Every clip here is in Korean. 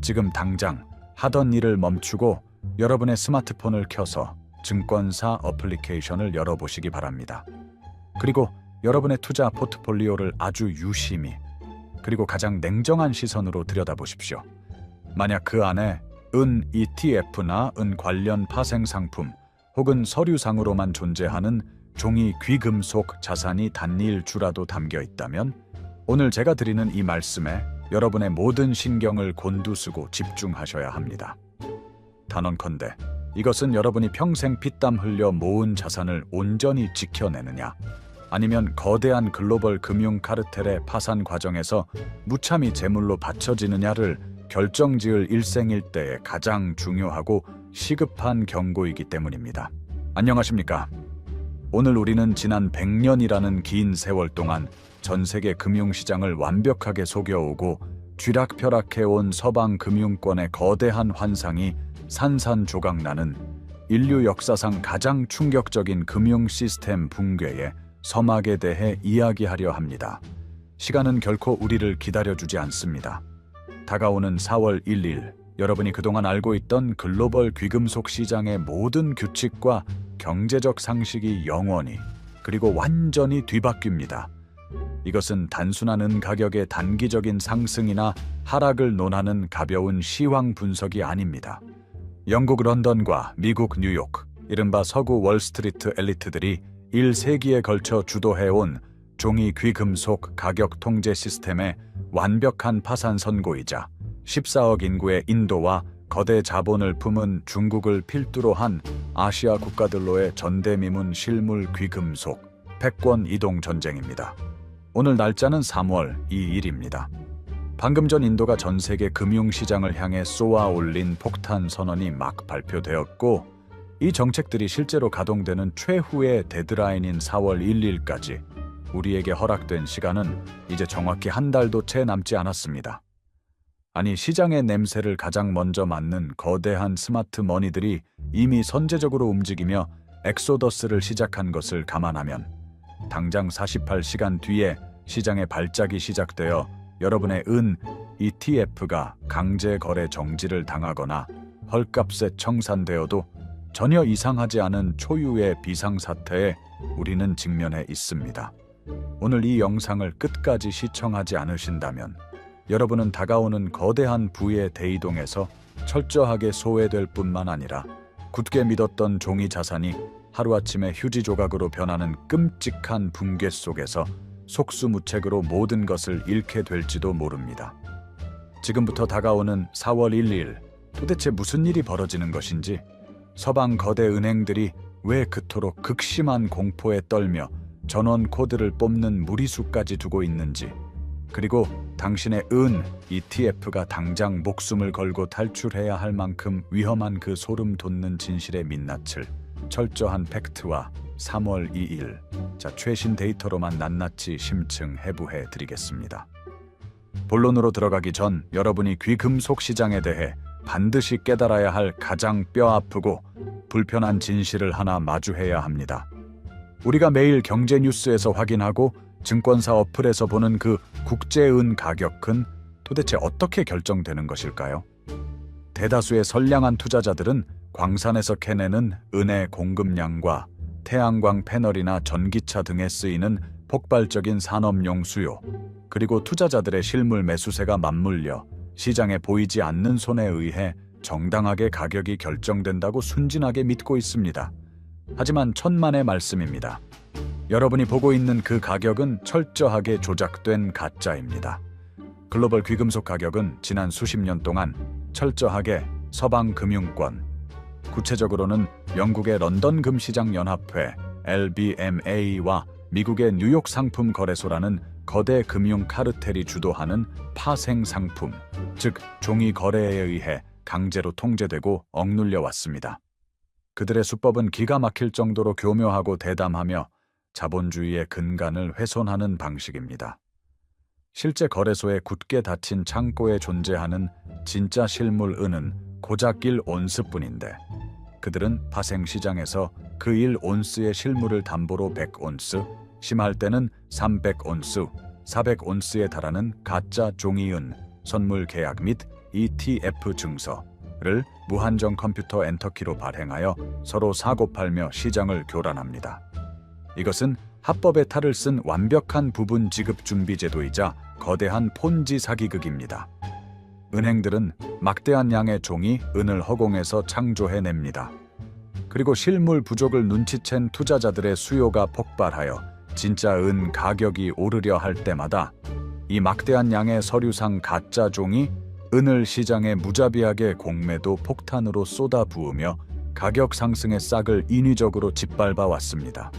지금 당장 하던 일을 멈추고 여러분의 스마트폰을 켜서 증권사 어플리케이션을 열어보시기 바랍니다. 그리고 여러분의 투자 포트폴리오를 아주 유심히 그리고 가장 냉정한 시선으로 들여다보십시오. 만약 그 안에 은 ETF나 은 관련 파생 상품 혹은 서류상으로만 존재하는 종이 귀금속 자산이 단일주라도 담겨 있다면 오늘 제가 드리는 이 말씀에 여러분의 모든 신경을 곤두쓰고 집중하셔야 합니다. 단언컨대 이것은 여러분이 평생 피땀 흘려 모은 자산을 온전히 지켜내느냐, 아니면 거대한 글로벌 금융 카르텔의 파산 과정에서 무참히 제물로 바쳐지느냐를 결정지을 일생일대에 가장 중요하고 시급한 경고이기 때문입니다. 안녕하십니까? 오늘 우리는 지난 100년이라는 긴 세월 동안 전 세계 금융시장을 완벽하게 속여오고 쥐락펴락해온 서방 금융권의 거대한 환상이 산산조각나는 인류 역사상 가장 충격적인 금융 시스템 붕괴의 서막에 대해 이야기하려 합니다. 시간은 결코 우리를 기다려주지 않습니다. 다가오는 4월 1일, 여러분이 그동안 알고 있던 글로벌 귀금속 시장의 모든 규칙과 경제적 상식이 영원히 그리고 완전히 뒤바뀝니다. 이것은 단순한 은 가격의 단기적인 상승이나 하락을 논하는 가벼운 시황 분석이 아닙니다. 영국 런던과 미국 뉴욕, 이른바 서구 월스트리트 엘리트들이 1세기에 걸쳐 주도해온 종이 귀금속 가격 통제 시스템의 완벽한 파산 선고이자 14억 인구의 인도와 거대 자본을 품은 중국을 필두로 한 아시아 국가들로의 전대미문 실물 귀금속 패권 이동 전쟁입니다. 오늘 날짜는 3월 2일입니다. 방금 전 인도가 전 세계 금융시장을 향해 쏘아 올린 폭탄 선언이 막 발표되었고, 이 정책들이 실제로 가동되는 최후의 데드라인인 4월 1일까지 우리에게 허락된 시간은 이제 정확히 한 달도 채 남지 않았습니다. 아니, 시장의 냄새를 가장 먼저 맡는 거대한 스마트 머니들이 이미 선제적으로 움직이며 엑소더스를 시작한 것을 감안하면 당장 48시간 뒤에 시장의 발작이 시작되어 여러분의 은 ETF가 강제 거래 정지를 당하거나 헐값에 청산되어도 전혀 이상하지 않은 초유의 비상사태에 우리는 직면해 있습니다. 오늘 이 영상을 끝까지 시청하지 않으신다면 여러분은 다가오는 거대한 부의 대이동에서 철저하게 소외될 뿐만 아니라 굳게 믿었던 종이 자산이 하루아침에 휴지 조각으로 변하는 끔찍한 붕괴 속에서 속수무책으로 모든 것을 잃게 될지도 모릅니다. 지금부터 다가오는 4월 1일, 도대체 무슨 일이 벌어지는 것인지, 서방 거대 은행들이 왜 그토록 극심한 공포에 떨며 전원 코드를 뽑는 무리수까지 두고 있는지, 그리고 당신의 은 ETF가 당장 목숨을 걸고 탈출해야 할 만큼 위험한 그 소름 돋는 진실의 민낯을 철저한 팩트와 3월 2일 최신 데이터로만 낱낱이 심층 해부해 드리겠습니다. 본론으로 들어가기 전 여러분이 귀금속 시장에 대해 반드시 깨달아야 할 가장 뼈아프고 불편한 진실을 하나 마주해야 합니다. 우리가 매일 경제 뉴스에서 확인하고 증권사 어플에서 보는 그 국제은 가격은 도대체 어떻게 결정되는 것일까요? 대다수의 선량한 투자자들은 광산에서 캐내는 은의 공급량과 태양광 패널이나 전기차 등에 쓰이는 폭발적인 산업용 수요, 그리고 투자자들의 실물 매수세가 맞물려 시장에 보이지 않는 손에 의해 정당하게 가격이 결정된다고 순진하게 믿고 있습니다. 하지만 천만의 말씀입니다. 여러분이 보고 있는 그 가격은 철저하게 조작된 가짜입니다. 글로벌 귀금속 가격은 지난 수십 년 동안 철저하게 서방 금융권, 구체적으로는 영국의 런던 금시장연합회 LBMA와 미국의 뉴욕 상품 거래소라는 거대 금융 카르텔이 주도하는 파생 상품, 즉 종이 거래에 의해 강제로 통제되고 억눌려 왔습니다. 그들의 수법은 기가 막힐 정도로 교묘하고 대담하며 자본주의의 근간을 훼손하는 방식입니다. 실제 거래소에 굳게 닫힌 창고에 존재하는 진짜 실물 은은 고작 1온스뿐인데, 그들은 파생시장에서 그 1온스의 실물을 담보로 100온스, 심할 때는 300온스, 400온스에 달하는 가짜 종이은, 선물 계약 및 ETF 증서를 무한정 컴퓨터 엔터키로 발행하여 서로 사고팔며 시장을 교란합니다. 이것은 합법의 탈을 쓴 완벽한 부분 지급 준비 제도이자 거대한 폰지 사기극입니다. 은행들은 막대한 양의 종이 은을 허공에서 창조해냅니다. 그리고 실물 부족을 눈치챈 투자자들의 수요가 폭발하여 진짜 은 가격이 오르려 할 때마다 이 막대한 양의 서류상 가짜 종이 은을 시장에 무자비하게 공매도 폭탄으로 쏟아부으며 가격 상승의 싹을 인위적으로 짓밟아 왔습니다.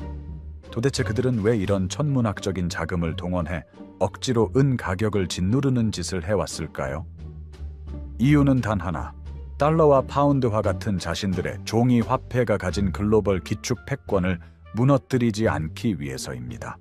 도대체 그들은 왜 이런 천문학적인 자금을 동원해 억지로 은 가격을 짓누르는 짓을 해왔을까요? 이유는 단 하나, 달러와 파운드화 같은 자신들의 종이 화폐가 가진 글로벌 기축 패권을 무너뜨리지 않기 위해서입니다.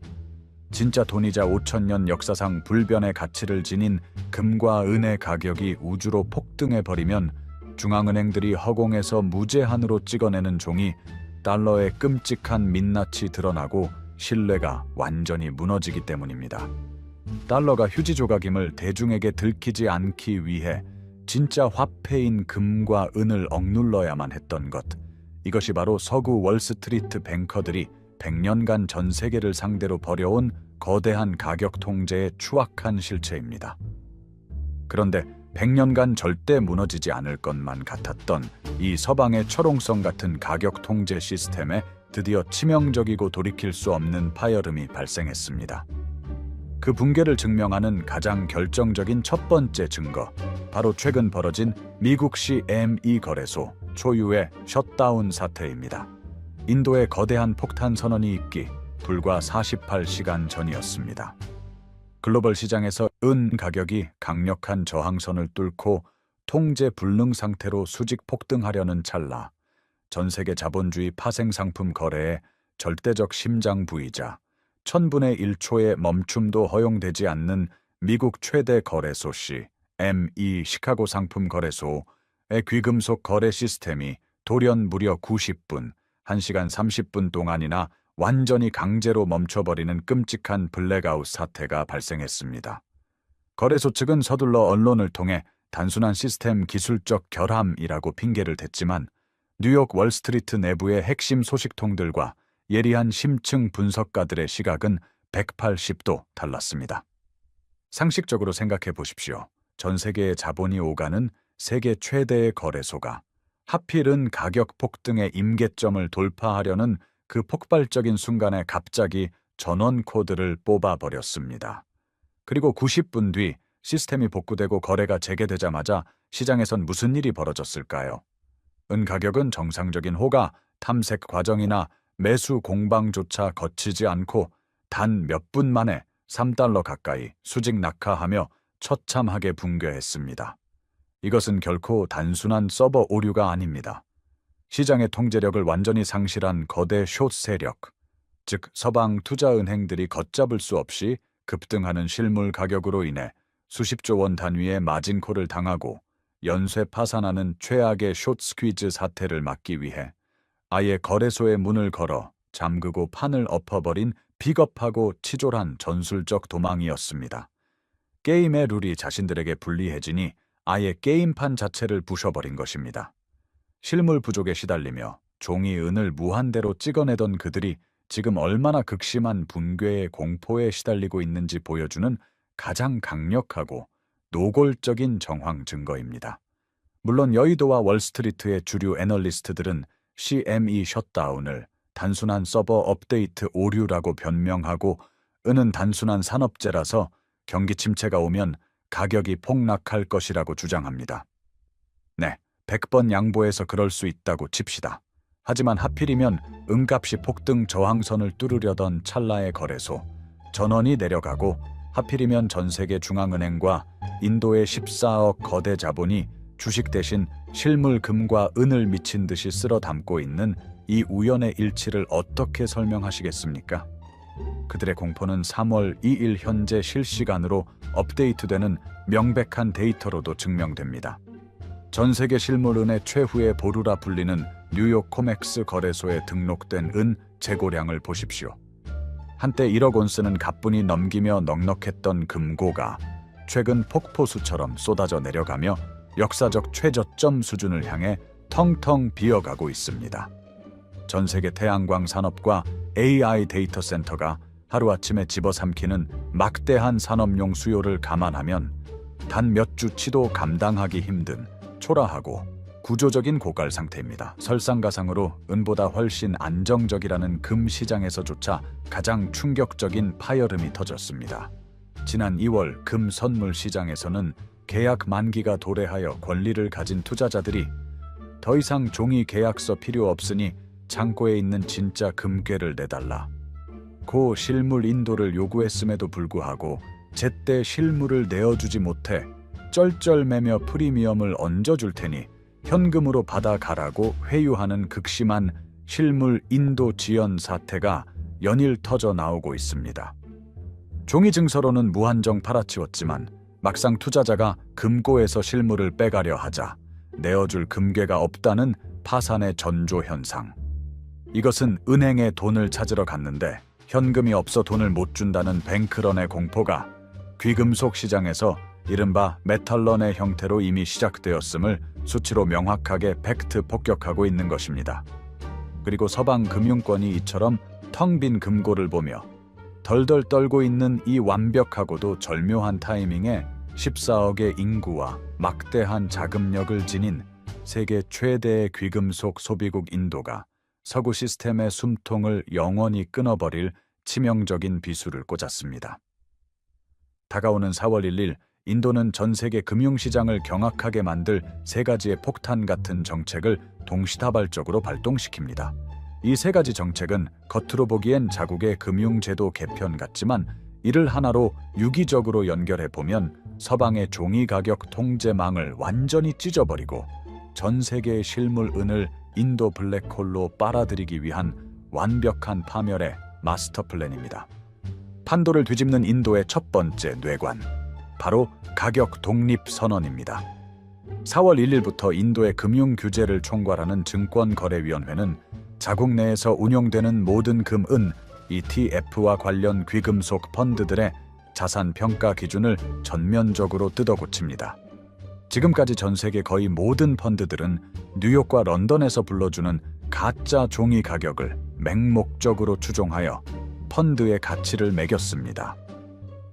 진짜 돈이자 5,000년 역사상 불변의 가치를 지닌 금과 은의 가격이 우주로 폭등해버리면 중앙은행들이 허공에서 무제한으로 찍어내는 종이 달러의 끔찍한 민낯이 드러나고 신뢰가 완전히 무너지기 때문입니다. 달러가 휴지 조각임을 대중에게 들키지 않기 위해 진짜 화폐인 금과 은을 억눌러야만 했던 것, 이것이 바로 서구 월스트리트 뱅커들이 100년간 전 세계를 상대로 벌여온 거대한 가격 통제의 추악한 실체입니다. 그런데 100년간 절대 무너지지 않을 것만 같았던 이 서방의 철옹성 같은 가격 통제 시스템에 드디어 치명적이고 돌이킬 수 없는 파열음이 발생했습니다. 그 붕괴를 증명하는 가장 결정적인 첫 번째 증거, 바로 최근 벌어진 미국시 ME 거래소 초유의 셧다운 사태입니다. 인도의 거대한 폭탄 선언이 있기 불과 48시간 전이었습니다. 글로벌 시장에서 은 가격이 강력한 저항선을 뚫고 통제 불능 상태로 수직 폭등하려는 찰나, 전 세계 자본주의 파생 상품 거래의 절대적 심장 부이자 1000분의 1초의 멈춤도 허용되지 않는 미국 최대 거래소시 ME 시카고 상품 거래소의 귀금속 거래 시스템이 돌연 무려 90분, 1시간 30분 동안이나 완전히 강제로 멈춰버리는 끔찍한 블랙아웃 사태가 발생했습니다. 거래소 측은 서둘러 언론을 통해 단순한 시스템 기술적 결함이라고 핑계를 댔지만 뉴욕 월스트리트 내부의 핵심 소식통들과 예리한 심층 분석가들의 시각은 180도 달랐습니다. 상식적으로 생각해 보십시오. 전 세계의 자본이 오가는 세계 최대의 거래소가 하필은 가격 폭등의 임계점을 돌파하려는 그 폭발적인 순간에 갑자기 전원 코드를 뽑아버렸습니다. 그리고 90분 뒤 시스템이 복구되고 거래가 재개되자마자 시장에선 무슨 일이 벌어졌을까요? 은 가격은 정상적인 호가, 탐색 과정이나 매수 공방조차 거치지 않고 단 몇 분 만에 3달러 가까이 수직 낙하하며 처참하게 붕괴했습니다. 이것은 결코 단순한 서버 오류가 아닙니다. 시장의 통제력을 완전히 상실한 거대 숏 세력, 즉 서방 투자은행들이 걷잡을 수 없이 급등하는 실물 가격으로 인해 수십조 원 단위의 마진콜을 당하고 연쇄 파산하는 최악의 숏 스퀴즈 사태를 막기 위해 아예 거래소의 문을 걸어 잠그고 판을 엎어버린 비겁하고 치졸한 전술적 도망이었습니다. 게임의 룰이 자신들에게 불리해지니 아예 게임판 자체를 부셔버린 것입니다. 실물 부족에 시달리며 종이 은을 무한대로 찍어내던 그들이 지금 얼마나 극심한 붕괴의 공포에 시달리고 있는지 보여주는 가장 강력하고 노골적인 정황 증거입니다. 물론 여의도와 월스트리트의 주류 애널리스트들은 CME 셧다운을 단순한 서버 업데이트 오류라고 변명하고 은은 단순한 산업재라서 경기 침체가 오면 가격이 폭락할 것이라고 주장합니다. 네, 100번 양보해서 그럴 수 있다고 칩시다. 하지만 하필이면 은값이 폭등 저항선을 뚫으려던 찰나의 거래소, 전원이 내려가고 하필이면 전세계 중앙은행과 인도의 14억 거대 자본이 주식 대신 실물 금과 은을 미친 듯이 쓸어 담고 있는 이 우연의 일치를 어떻게 설명하시겠습니까? 그들의 공포는 3월 2일 현재 실시간으로 업데이트되는 명백한 데이터로도 증명됩니다. 전 세계 실물은의 최후의 보루라 불리는 뉴욕 코맥스 거래소에 등록된 은 재고량을 보십시오. 한때 1억 온스는 가뿐히 넘기며 넉넉했던 금고가 최근 폭포수처럼 쏟아져 내려가며 역사적 최저점 수준을 향해 텅텅 비어가고 있습니다. 전 세계 태양광 산업과 AI 데이터 센터가 하루아침에 집어삼키는 막대한 산업용 수요를 감안하면 단 몇 주치도 감당하기 힘든 초라하고 구조적인 고갈 상태입니다. 설상가상으로 은보다 훨씬 안정적이라는 금 시장에서조차 가장 충격적인 파열음이 터졌습니다. 지난 2월 금 선물 시장에서는 계약 만기가 도래하여 권리를 가진 투자자들이 더 이상 종이 계약서 필요 없으니 창고에 있는 진짜 금괴를 내달라 고 실물 인도를 요구했음에도 불구하고 제때 실물을 내어주지 못해 쩔쩔매며 프리미엄을 얹어줄 테니 현금으로 받아가라고 회유하는 극심한 실물 인도 지연 사태가 연일 터져 나오고 있습니다. 종이 증서로는 무한정 팔아치웠지만 막상 투자자가 금고에서 실물을 빼가려 하자 내어줄 금괴가 없다는 파산의 전조 현상. 이것은 은행에 돈을 찾으러 갔는데 현금이 없어 돈을 못 준다는 뱅크런의 공포가 귀금속 시장에서 이른바 메탈런의 형태로 이미 시작되었음을 수치로 명확하게 팩트 폭격하고 있는 것입니다. 그리고 서방 금융권이 이처럼 텅 빈 금고를 보며 덜덜 떨고 있는 이 완벽하고도 절묘한 타이밍에 14억의 인구와 막대한 자금력을 지닌 세계 최대의 귀금속 소비국 인도가 서구 시스템의 숨통을 영원히 끊어버릴 치명적인 비수를 꽂았습니다. 다가오는 4월 1일 인도는 전 세계 금융시장을 경악하게 만들 세 가지의 폭탄 같은 정책을 동시다발적으로 발동시킵니다. 이 세 가지 정책은 겉으로 보기엔 자국의 금융제도 개편 같지만 이를 하나로 유기적으로 연결해보면 서방의 종이 가격 통제망을 완전히 찢어버리고 전 세계의 실물 은을 인도 블랙홀로 빨아들이기 위한 완벽한 파멸의 마스터 플랜입니다. 판도를 뒤집는 인도의 첫 번째 뇌관, 바로 가격 독립 선언입니다. 4월 1일부터 인도의 금융 규제를 총괄하는 증권거래위원회는 자국 내에서 운용되는 모든 금, 은, ETF와 관련 귀금속 펀드들의 자산 평가 기준을 전면적으로 뜯어고칩니다. 지금까지 전 세계 거의 모든 펀드들은 뉴욕과 런던에서 불러주는 가짜 종이 가격을 맹목적으로 추종하여 펀드의 가치를 매겼습니다.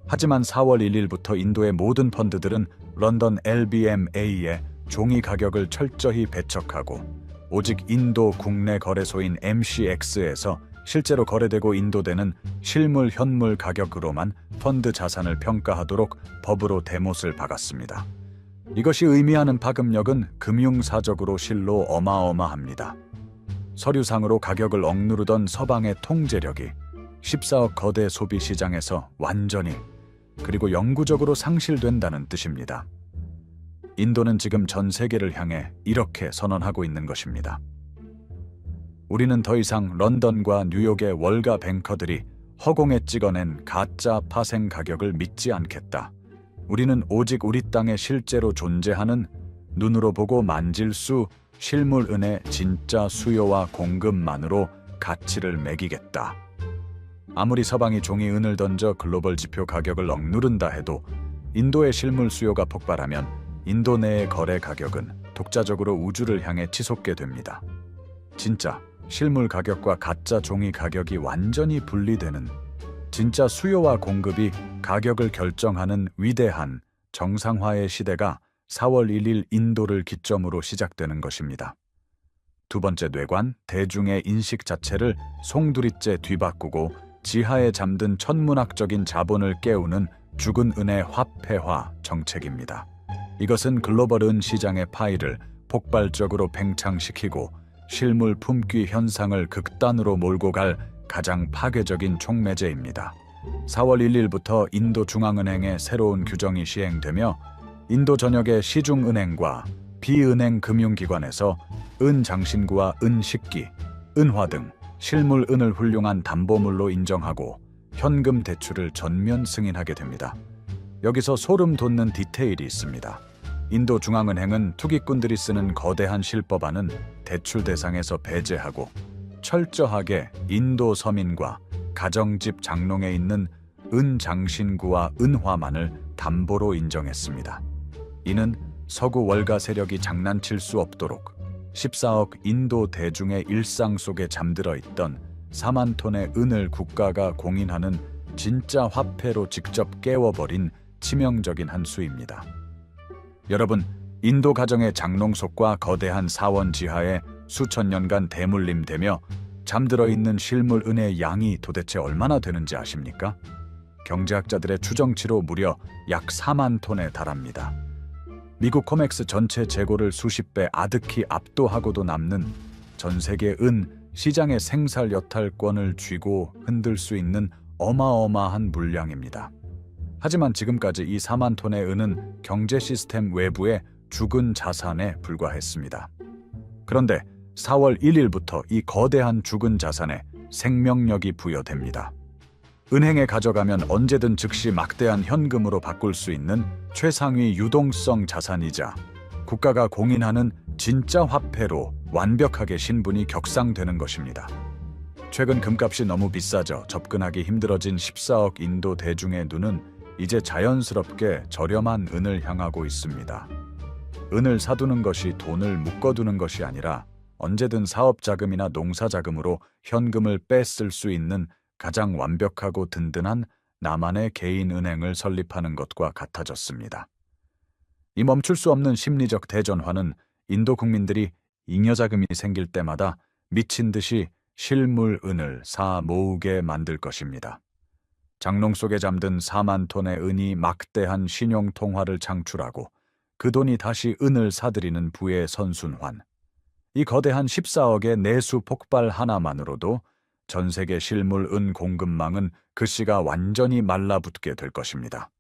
하지만 4월 1일부터 인도의 모든 펀드들은 런던 LBMA의 종이 가격을 철저히 배척하고 오직 인도 국내 거래소인 MCX에서 실제로 거래되고 인도되는 실물 현물 가격으로만 펀드 자산을 평가하도록 법으로 대못을 박았습니다. 이것이 의미하는 파급력은 금융사적으로 실로 어마어마합니다. 서류상으로 가격을 억누르던 서방의 통제력이 14억 거대 소비 시장에서 완전히 그리고 영구적으로 상실된다는 뜻입니다. 인도는 지금 전 세계를 향해 이렇게 선언하고 있는 것입니다. 우리는 더 이상 런던과 뉴욕의 월가 뱅커들이 허공에 찍어낸 가짜 파생 가격을 믿지 않겠다. 우리는 오직 우리 땅에 실제로 존재하는 눈으로 보고 만질 수 실물 은의 진짜 수요와 공급만으로 가치를 매기겠다. 아무리 서방이 종이 은을 던져 글로벌 지표 가격을 억누른다 해도 인도의 실물 수요가 폭발하면 인도 내의 거래 가격은 독자적으로 우주를 향해 치솟게 됩니다. 진짜 실물 가격과 가짜 종이 가격이 완전히 분리되는 진짜 수요와 공급이 가격을 결정하는 위대한 정상화의 시대가 4월 1일 인도를 기점으로 시작되는 것입니다. 두 번째 뇌관, 대중의 인식 자체를 송두리째 뒤바꾸고 지하에 잠든 천문학적인 자본을 깨우는 죽은 은의 화폐화 정책입니다. 이것은 글로벌 은 시장의 파이를 폭발적으로 팽창시키고 실물 품귀 현상을 극단으로 몰고 갈 가장 파괴적인 촉매제입니다. 4월 1일부터 인도 중앙은행의 새로운 규정이 시행되며 인도 전역의 시중은행과 비은행 금융기관에서 은장신구와 은식기, 은화 등 실물 은을 훌륭한 담보물로 인정하고 현금 대출을 전면 승인하게 됩니다. 여기서 소름 돋는 디테일이 있습니다. 인도 중앙은행은 투기꾼들이 쓰는 거대한 실법안은 대출 대상에서 배제하고 철저하게 인도 서민과 가정집 장롱에 있는 은장신구와 은화만을 담보로 인정했습니다. 이는 서구 월가 세력이 장난칠 수 없도록 14억 인도 대중의 일상 속에 잠들어 있던 4만 톤의 은을 국가가 공인하는 진짜 화폐로 직접 깨워버린 치명적인 한 수입니다. 여러분, 인도 가정의 장롱속과 거대한 사원 지하에 수천 년간 대물림되며 잠들어 있는 실물 은의 양이 도대체 얼마나 되는지 아십니까? 경제학자들의 추정치로 무려 약 4만 톤에 달합니다. 미국 코맥스 전체 재고를 수십 배 아득히 압도하고도 남는 전 세계 은 시장의 생살 여탈권을 쥐고 흔들 수 있는 어마어마한 물량입니다. 하지만 지금까지 이 4만 톤의 은은 경제 시스템 외부의 죽은 자산에 불과했습니다. 그런데 4월 1일부터 이 거대한 죽은 자산에 생명력이 부여됩니다. 은행에 가져가면 언제든 즉시 막대한 현금으로 바꿀 수 있는 최상위 유동성 자산이자 국가가 공인하는 진짜 화폐로 완벽하게 신분이 격상되는 것입니다. 최근 금값이 너무 비싸져 접근하기 힘들어진 14억 인도 대중의 눈은 이제 자연스럽게 저렴한 은을 향하고 있습니다. 은을 사두는 것이 돈을 묶어두는 것이 아니라 언제든 사업 자금이나 농사 자금으로 현금을 빼쓸 수 있는 가장 완벽하고 든든한 나만의 개인 은행을 설립하는 것과 같아졌습니다. 이 멈출 수 없는 심리적 대전환은 인도 국민들이 잉여자금이 생길 때마다 미친 듯이 실물 은을 사 모으게 만들 것입니다. 장롱 속에 잠든 4만 톤의 은이 막대한 신용 통화를 창출하고 그 돈이 다시 은을 사들이는 부의 선순환. 이 거대한 14억의 내수 폭발 하나만으로도 전 세계 실물 은 공급망은 글씨가 완전히 말라붙게 될 것입니다.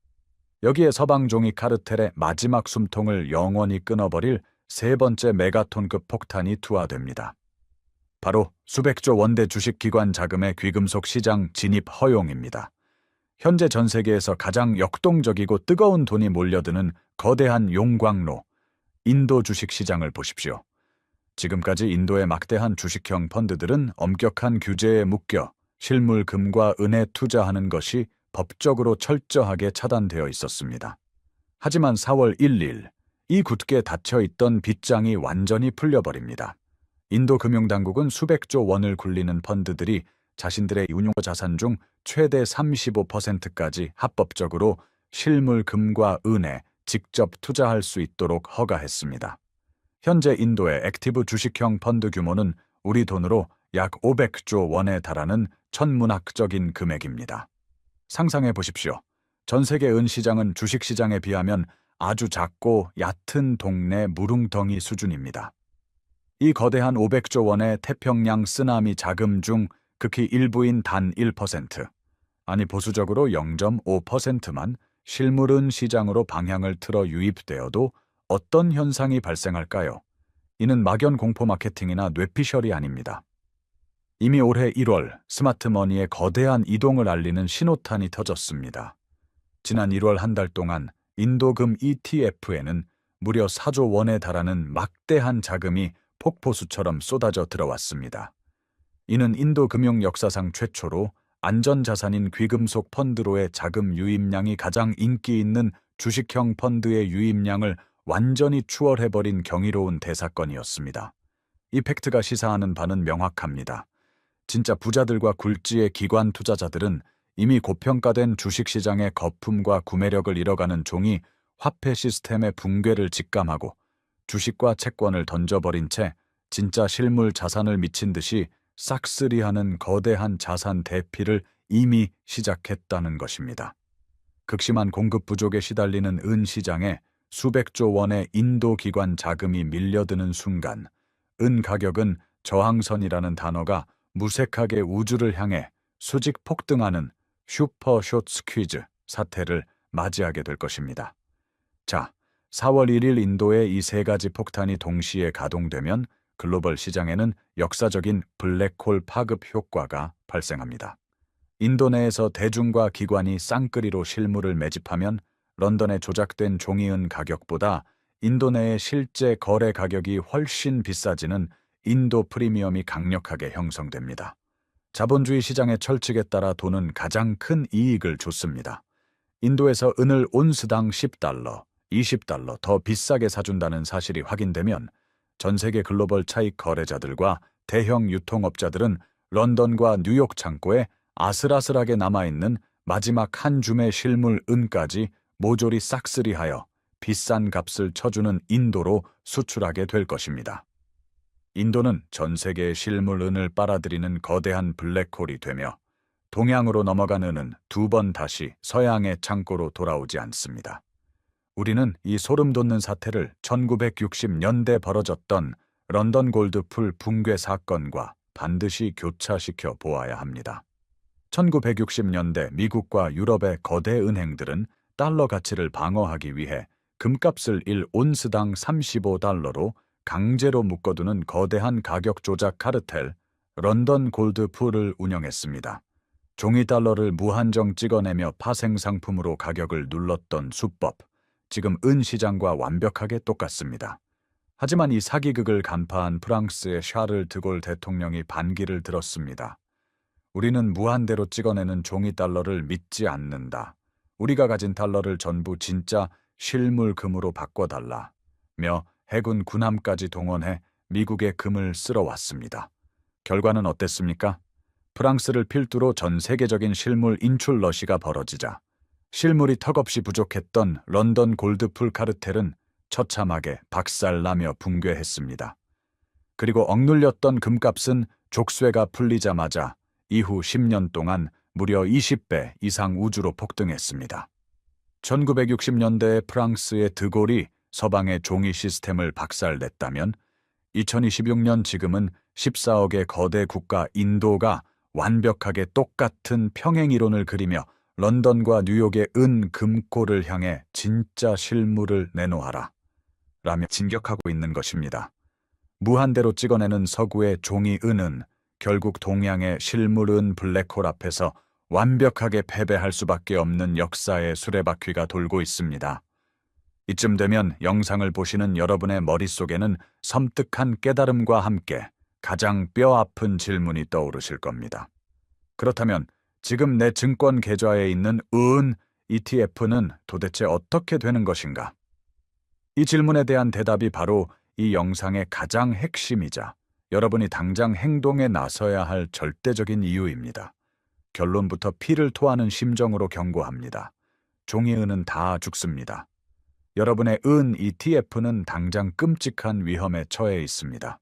여기에 서방 종이 카르텔의 마지막 숨통을 영원히 끊어버릴 세 번째 메가톤급 폭탄이 투하됩니다. 바로 수백조 원대 주식기관 자금의 귀금속 시장 진입 허용입니다. 현재 전 세계에서 가장 역동적이고 뜨거운 돈이 몰려드는 거대한 용광로, 인도 주식시장을 보십시오. 지금까지 인도의 막대한 주식형 펀드들은 엄격한 규제에 묶여 실물 금과 은에 투자하는 것이 법적으로 철저하게 차단되어 있었습니다. 하지만 4월 1일, 이 굳게 닫혀있던 빗장이 완전히 풀려버립니다. 인도 금융당국은 수백조 원을 굴리는 펀드들이 자신들의 운용 자산 중 최대 35%까지 합법적으로 실물 금과 은에 직접 투자할 수 있도록 허가했습니다. 현재 인도의 액티브 주식형 펀드 규모는 우리 돈으로 약 500조 원에 달하는 천문학적인 금액입니다. 상상해 보십시오. 전 세계 은 시장은 주식 시장에 비하면 아주 작고 얕은 동네 무릉덩이 수준입니다. 이 거대한 500조 원의 태평양 쓰나미 자금 중 극히 일부인 단 1%, 아니 보수적으로 0.5%만 실물은 시장으로 방향을 틀어 유입되어도 어떤 현상이 발생할까요? 이는 막연 공포 마케팅이나 뇌피셜이 아닙니다. 이미 올해 1월 스마트머니의 거대한 이동을 알리는 신호탄이 터졌습니다. 지난 1월 한 달 동안 인도금 ETF에는 무려 4조 원에 달하는 막대한 자금이 폭포수처럼 쏟아져 들어왔습니다. 이는 인도 금융 역사상 최초로 안전자산인 귀금속 펀드로의 자금 유입량이 가장 인기 있는 주식형 펀드의 유입량을 완전히 추월해버린 경이로운 대사건이었습니다. 이 팩트가 시사하는 바는 명확합니다. 진짜 부자들과 굴지의 기관 투자자들은 이미 고평가된 주식시장의 거품과 구매력을 잃어가는 종이 화폐 시스템의 붕괴를 직감하고 주식과 채권을 던져버린 채 진짜 실물 자산을 미친 듯이 싹쓸이하는 거대한 자산 대피를 이미 시작했다는 것입니다. 극심한 공급 부족에 시달리는 은 시장에 수백조 원의 인도 기관 자금이 밀려드는 순간 은 가격은 저항선이라는 단어가 무색하게 우주를 향해 수직 폭등하는 슈퍼 숏 스퀴즈 사태를 맞이하게 될 것입니다. 자, 4월 1일 인도의 이 세 가지 폭탄이 동시에 가동되면 글로벌 시장에는 역사적인 블랙홀 파급 효과가 발생합니다. 인도 내에서 대중과 기관이 쌍끌이로 실물을 매집하면 런던에 조작된 종이은 가격보다 인도 내의 실제 거래 가격이 훨씬 비싸지는 인도 프리미엄이 강력하게 형성됩니다. 자본주의 시장의 철칙에 따라 돈은 가장 큰 이익을 줬습니다. 인도에서 은을 온스당 $10, $20 더 비싸게 사준다는 사실이 확인되면 전 세계 글로벌 차익 거래자들과 대형 유통업자들은 런던과 뉴욕 창고에 아슬아슬하게 남아있는 마지막 한 줌의 실물 은까지 모조리 싹쓸이하여 비싼 값을 쳐주는 인도로 수출하게 될 것입니다. 인도는 전 세계의 실물 은을 빨아들이는 거대한 블랙홀이 되며 동양으로 넘어간 은은 두 번 다시 서양의 창고로 돌아오지 않습니다. 우리는 이 소름 돋는 사태를 1960년대 벌어졌던 런던 골드풀 붕괴 사건과 반드시 교차시켜 보아야 합니다. 1960년대 미국과 유럽의 거대 은행들은 달러 가치를 방어하기 위해 금값을 1온스당 $35로 강제로 묶어두는 거대한 가격 조작 카르텔, 런던 골드풀을 운영했습니다. 종이 달러를 무한정 찍어내며 파생 상품으로 가격을 눌렀던 수법, 지금 은 시장과 완벽하게 똑같습니다. 하지만 이 사기극을 간파한 프랑스의 샤를 드골 대통령이 반기를 들었습니다. 우리는 무한대로 찍어내는 종이 달러를 믿지 않는다. 우리가 가진 달러를 전부 진짜 실물 금으로 바꿔달라. 며 해군 군함까지 동원해 미국의 금을 쓸어왔습니다. 결과는 어땠습니까? 프랑스를 필두로 전 세계적인 실물 인출 러시가 벌어지자 실물이 턱없이 부족했던 런던 골드풀 카르텔은 처참하게 박살나며 붕괴했습니다. 그리고 억눌렸던 금값은 족쇄가 풀리자마자 이후 10년 동안 무려 20배 이상 우주로 폭등했습니다. 1960년대에 프랑스의 드골이 서방의 종이 시스템을 박살냈다면 2026년 지금은 14억의 거대 국가 인도가 완벽하게 똑같은 평행 이론을 그리며 런던과 뉴욕의 은 금고를 향해 진짜 실물을 내놓아라 라며 진격하고 있는 것입니다. 무한대로 찍어내는 서구의 종이 은은 결국 동양의 실물은 블랙홀 앞에서 완벽하게 패배할 수밖에 없는 역사의 수레바퀴가 돌고 있습니다. 이쯤 되면 영상을 보시는 여러분의 머릿속에는 섬뜩한 깨달음과 함께 가장 뼈아픈 질문이 떠오르실 겁니다. 그렇다면 지금 내 증권 계좌에 있는 은 ETF는 도대체 어떻게 되는 것인가? 이 질문에 대한 대답이 바로 이 영상의 가장 핵심이자 여러분이 당장 행동에 나서야 할 절대적인 이유입니다. 결론부터 피를 토하는 심정으로 경고합니다. 종이은은 다 죽습니다. 여러분의 은 ETF는 당장 끔찍한 위험에 처해 있습니다.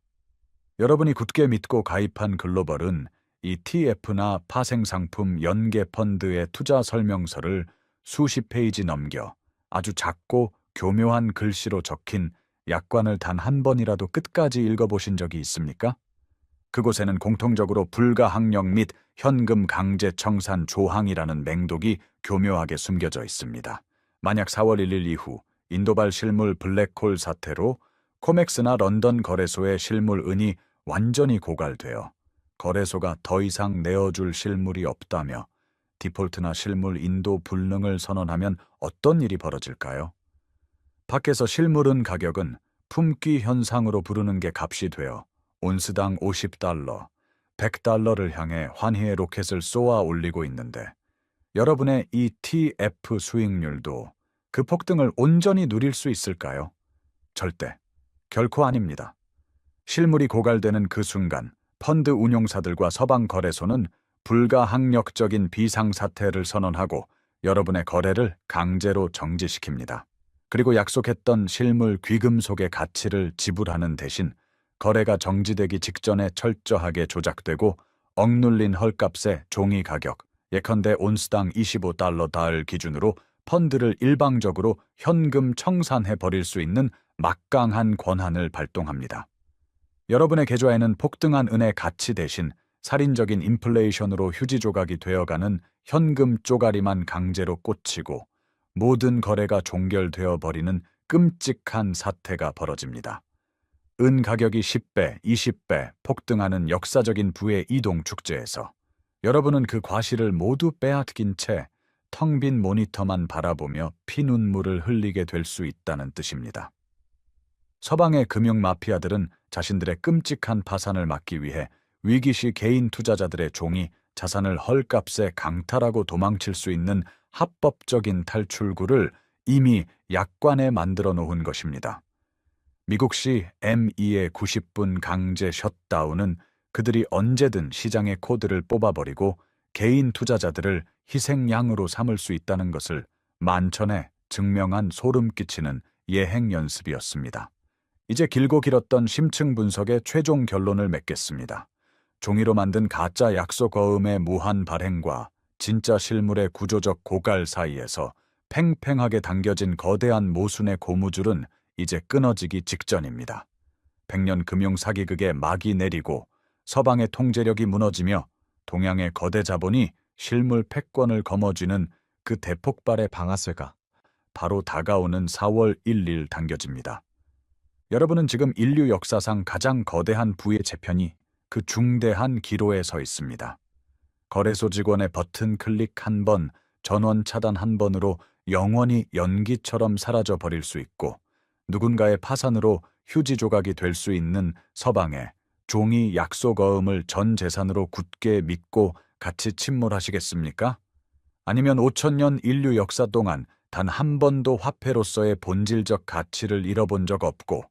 여러분이 굳게 믿고 가입한 글로벌은 ETF나 파생상품 연계펀드의 투자 설명서를 수십 페이지 넘겨 아주 작고 교묘한 글씨로 적힌 약관을 단 한 번이라도 끝까지 읽어보신 적이 있습니까? 그곳에는 공통적으로 불가항력 및 현금 강제 청산 조항이라는 맹독이 교묘하게 숨겨져 있습니다. 만약 4월 1일 이후 인도발 실물 블랙홀 사태로 코맥스나 런던 거래소의 실물 은이 완전히 고갈되어 거래소가 더 이상 내어줄 실물이 없다며 디폴트나 실물 인도 불능을 선언하면 어떤 일이 벌어질까요? 밖에서 실물은 가격은 품귀 현상으로 부르는 게 값이 되어 온스당 $50, $100를 향해 환희의 로켓을 쏘아 올리고 있는데 여러분의 ETF 수익률도 그 폭등을 온전히 누릴 수 있을까요? 절대, 결코 아닙니다. 실물이 고갈되는 그 순간 펀드 운용사들과 서방 거래소는 불가항력적인 비상사태를 선언하고 여러분의 거래를 강제로 정지시킵니다. 그리고 약속했던 실물 귀금속의 가치를 지불하는 대신 거래가 정지되기 직전에 철저하게 조작되고 억눌린 헐값의 종이 가격, 예컨대 온스당 $25 달 기준으로 펀드를 일방적으로 현금 청산해 버릴 수 있는 막강한 권한을 발동합니다. 여러분의 계좌에는 폭등한 은의 가치 대신 살인적인 인플레이션으로 휴지 조각이 되어가는 현금 쪼가리만 강제로 꽂히고 모든 거래가 종결되어 버리는 끔찍한 사태가 벌어집니다. 은 가격이 10배, 20배 폭등하는 역사적인 부의 이동 축제에서 여러분은 그 과실을 모두 빼앗긴 채 텅 빈 모니터만 바라보며 피눈물을 흘리게 될 수 있다는 뜻입니다. 서방의 금융 마피아들은 자신들의 끔찍한 파산을 막기 위해 위기시 개인 투자자들의 종이 자산을 헐값에 강탈하고 도망칠 수 있는 합법적인 탈출구를 이미 약관에 만들어 놓은 것입니다. 미국시 M2의 90분 강제 셧다운은 그들이 언제든 시장의 코드를 뽑아버리고 개인 투자자들을 희생양으로 삼을 수 있다는 것을 만천에 증명한 소름 끼치는 예행 연습이었습니다. 이제 길고 길었던 심층 분석의 최종 결론을 맺겠습니다. 종이로 만든 가짜 약속어음의 무한 발행과 진짜 실물의 구조적 고갈 사이에서 팽팽하게 당겨진 거대한 모순의 고무줄은 이제 끊어지기 직전입니다. 백년 금융 사기극의 막이 내리고 서방의 통제력이 무너지며 동양의 거대 자본이 실물 패권을 거머쥐는 그 대폭발의 방아쇠가 바로 다가오는 4월 1일 당겨집니다. 여러분은 지금 인류 역사상 가장 거대한 부의 재편이 그 중대한 기로에 서 있습니다. 거래소 직원의 버튼 클릭 한 번, 전원 차단 한 번으로 영원히 연기처럼 사라져 버릴 수 있고 누군가의 파산으로 휴지 조각이 될 수 있는 서방의 종이 약속어음을 전 재산으로 굳게 믿고 같이 침몰하시겠습니까? 아니면 5천년 인류 역사 동안 단 한 번도 화폐로서의 본질적 가치를 잃어본 적 없고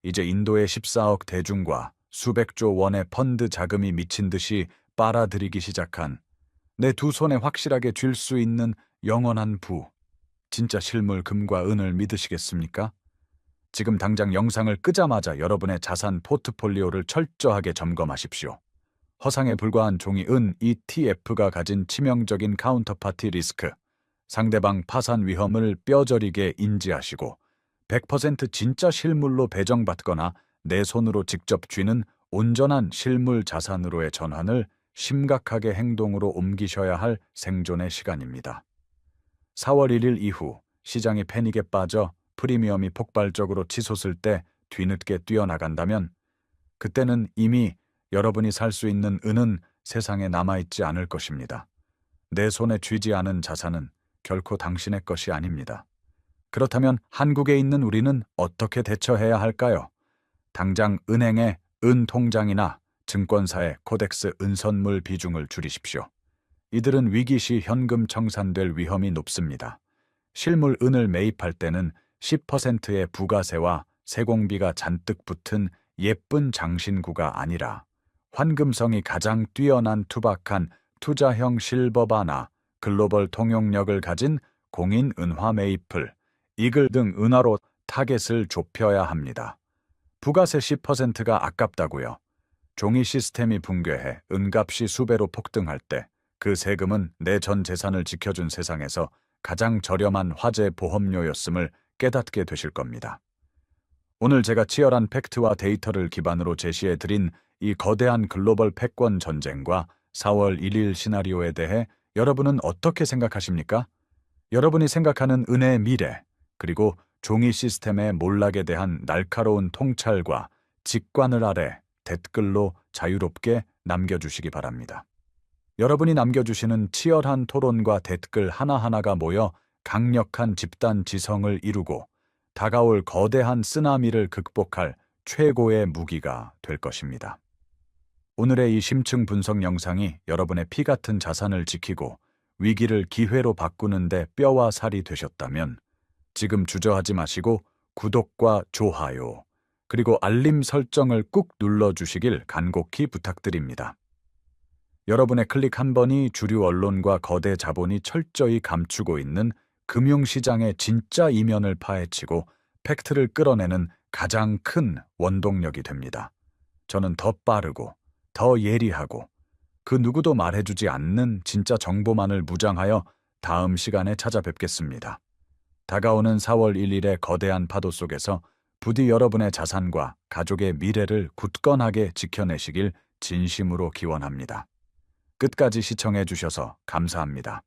이제 인도의 14억 대중과 수백조 원의 펀드 자금이 미친 듯이 빨아들이기 시작한 내 두 손에 확실하게 쥘 수 있는 영원한 부, 진짜 실물 금과 은을 믿으시겠습니까? 지금 당장 영상을 끄자마자 여러분의 자산 포트폴리오를 철저하게 점검하십시오. 허상에 불과한 종이 은 ETF가 가진 치명적인 카운터파티 리스크, 상대방 파산 위험을 뼈저리게 인지하시고 100% 진짜 실물로 배정받거나 내 손으로 직접 쥐는 온전한 실물 자산으로의 전환을 심각하게 행동으로 옮기셔야 할 생존의 시간입니다. 4월 1일 이후 시장이 패닉에 빠져 프리미엄이 폭발적으로 치솟을 때 뒤늦게 뛰어나간다면 그때는 이미 여러분이 살 수 있는 은은 세상에 남아있지 않을 것입니다. 내 손에 쥐지 않은 자산은 결코 당신의 것이 아닙니다. 그렇다면 한국에 있는 우리는 어떻게 대처해야 할까요? 당장 은행의 은통장이나 증권사의 코덱스 은선물 비중을 줄이십시오. 이들은 위기 시 현금 청산될 위험이 높습니다. 실물 은을 매입할 때는 10%의 부가세와 세공비가 잔뜩 붙은 예쁜 장신구가 아니라 환금성이 가장 뛰어난 투박한 투자형 실버바나 글로벌 통용력을 가진 공인 은화 매입을 이글 등 은화로 타겟을 좁혀야 합니다. 부가세 10%가 아깝다고요. 종이 시스템이 붕괴해 은값이 수배로 폭등할 때 그 세금은 내 전 재산을 지켜준 세상에서 가장 저렴한 화재 보험료였음을 깨닫게 되실 겁니다. 오늘 제가 치열한 팩트와 데이터를 기반으로 제시해드린 이 거대한 글로벌 패권 전쟁과 4월 1일 시나리오에 대해 여러분은 어떻게 생각하십니까? 여러분이 생각하는 은의 미래, 그리고 종이 시스템의 몰락에 대한 날카로운 통찰과 직관을 아래 댓글로 자유롭게 남겨주시기 바랍니다. 여러분이 남겨주시는 치열한 토론과 댓글 하나하나가 모여 강력한 집단 지성을 이루고 다가올 거대한 쓰나미를 극복할 최고의 무기가 될 것입니다. 오늘의 이 심층 분석 영상이 여러분의 피 같은 자산을 지키고 위기를 기회로 바꾸는데 뼈와 살이 되셨다면 지금 주저하지 마시고 구독과 좋아요, 그리고 알림 설정을 꾹 눌러주시길 간곡히 부탁드립니다. 여러분의 클릭 한 번이 주류 언론과 거대 자본이 철저히 감추고 있는 금융시장의 진짜 이면을 파헤치고 팩트를 끌어내는 가장 큰 원동력이 됩니다. 저는 더 빠르고 더 예리하고 그 누구도 말해주지 않는 진짜 정보만을 무장하여 다음 시간에 찾아뵙겠습니다. 다가오는 4월 1일의 거대한 파도 속에서 부디 여러분의 자산과 가족의 미래를 굳건하게 지켜내시길 진심으로 기원합니다. 끝까지 시청해 주셔서 감사합니다.